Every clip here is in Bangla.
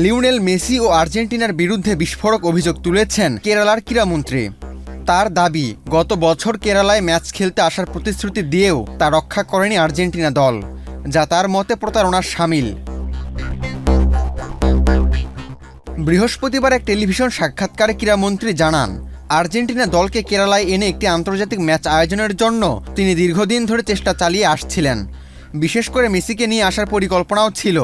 লিওনেল মেসি ও আর্জেন্টিনার বিরুদ্ধে বিস্ফোরক অভিযোগ তুলেছেন কেরালার ক্রীড়ামন্ত্রী। তার দাবি, গত বছর কেরালায় ম্যাচ খেলতে আসার প্রতিশ্রুতি দিয়েও তা রক্ষা করেনি আর্জেন্টিনা দল, যা তার মতে প্রতারণার শামিল। বৃহস্পতিবার এক টেলিভিশন সাক্ষাৎকারে ক্রীড়ামন্ত্রী জানান, আর্জেন্টিনা দলকে কেরালায় এনে একটি আন্তর্জাতিক ম্যাচ আয়োজনের জন্য তিনি দীর্ঘদিন ধরে চেষ্টা চালিয়ে আসছিলেন। বিশেষ করে মেসিকে নিয়ে আসার পরিকল্পনাও ছিল।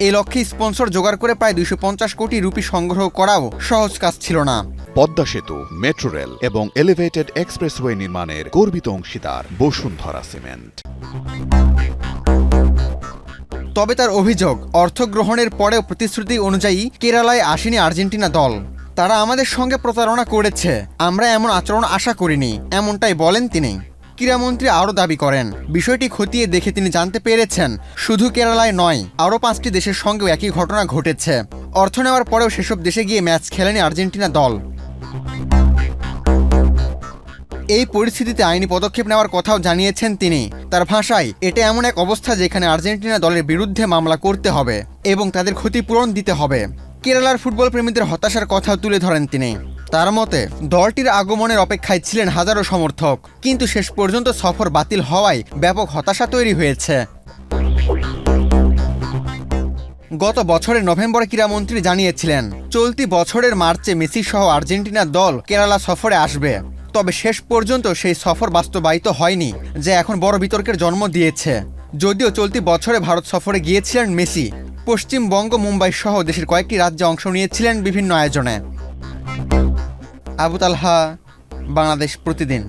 এই লক্ষ্যে স্পন্সর জোগাড় করে প্রায় 250 কোটি রুপি সংগ্রহ করাও সহজ কাজ ছিল না। পদ্মা সেতু, মেট্রো রেল এবং এলিভেটেড এক্সপ্রেসওয়ে নির্মাণের গর্বিত অংশীদার বসুন্ধরা সিমেন্ট। তবে তার অভিযোগ, অর্থ গ্রহণের পরেও প্রতিশ্রুতি অনুযায়ী কেরালায় আসেনি আর্জেন্টিনা দল। তারা আমাদের সঙ্গে প্রতারণা করেছে, আমরা এমন আচরণ আশা করিনি, এমনটাই বলেন তিনি। ক্রীড়ামন্ত্রী আরও দাবি করেন, বিষয়টি খতিয়ে দেখে তিনি জানতে পেরেছেন শুধু কেরালায় নয়, আরও 5টি দেশের সঙ্গেও একই ঘটনা ঘটেছে। অর্থ নেওয়ার পরেও সেসব দেশে গিয়ে ম্যাচ খেলেনি আর্জেন্টিনা দল। এই পরিস্থিতিতে আইনি পদক্ষেপ নেওয়ার কথাও জানিয়েছেন তিনি। তার ভাষায়, এটা এমন এক অবস্থা যেখানে আর্জেন্টিনা দলের বিরুদ্ধে মামলা করতে হবে এবং তাদের ক্ষতিপূরণ দিতে হবে। কেরালার ফুটবল প্রেমীদের হতাশার কথাও তুলে ধরেন তিনি। তার মতে, দলটির আগমনের অপেক্ষায় ছিলেন হাজারো সমর্থক, কিন্তু শেষ পর্যন্ত সফর বাতিল হওয়ায় ব্যাপক হতাশা তৈরি হয়েছে। গত বছরের নভেম্বরে ক্রীড়ামন্ত্রী জানিয়েছিলেন, চলতি বছরের মার্চে মেসি সহ আর্জেন্টিনার দল কেরালা সফরে আসবে। তবে শেষ পর্যন্ত সেই সফর বাস্তবায়িত হয়নি, যা এখন বড় বিতর্কের জন্ম দিয়েছে। যদিও চলতি বছরে ভারত সফরে গিয়েছিলেন মেসি, পশ্চিমবঙ্গ, মুম্বাই সহ দেশের কয়েকটি রাজ্যে অংশ নিয়েছিলেন বিভিন্ন আয়োজনে। আবু তালহা, বাংলাদেশ প্রতিদিন।